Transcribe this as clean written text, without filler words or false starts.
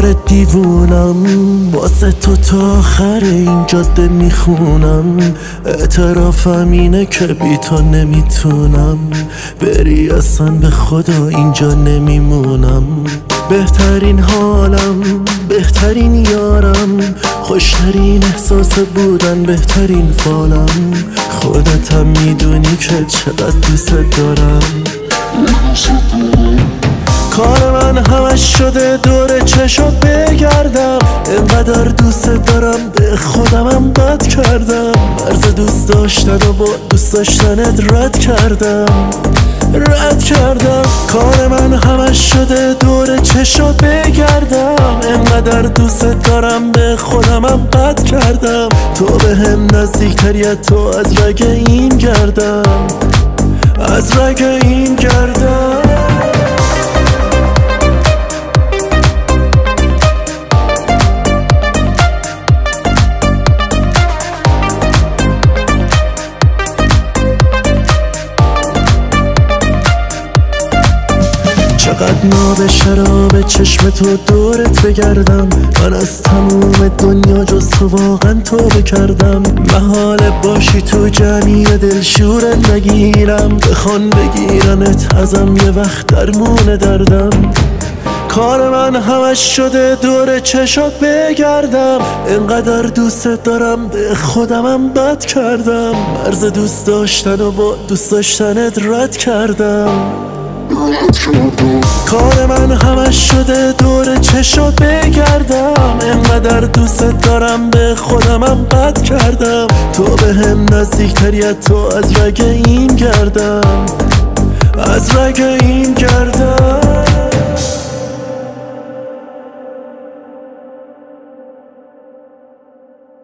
دوباره دیوونم، واسه تو تا آخر این جاده میخونم. اعترافم اینه که بی تو نمیتونم، بری اصلا به خدا اینجا نمیمونم. بهترین حالم، بهترین یارم، خوشترین احساس بودن، بهترین فالم. خودتم میدونی که چقدر دوست دارم. کار من همش شده دور چشات بگردم، اینقدر دوست دارم به خودمم بد کردم. مرز دوست داشتن و با دوست داشتنت رد کردم. کار من همش شده دور چشات بگردم، اینقدر دوست دارم به خودمم بد کردم. تو به هم نزدیکتری، تو از رگ این گردم، از رگ این گردم. چقدر ناب شراب چشم تو دورت بگردم، من از تموم دنیا جز تو واقعا توبه کردم. محاله باشی تو جمعی دلشورت نگیرم، بخوان بگیرنت ازم یه وقت درمون دردم. کار من همش شده دور چشات بگردم، اینقدر دوست دارم به خودمم بد کردم. مرز دوست داشتن و با دوست داشتنت رد کردم. کار من همش شده دور چشات بگردم، اینقدر دوست دارم به خودمم بد کردم. تو به هم نزدیکتری، تو از رگ این گردم، از رگ این گردم.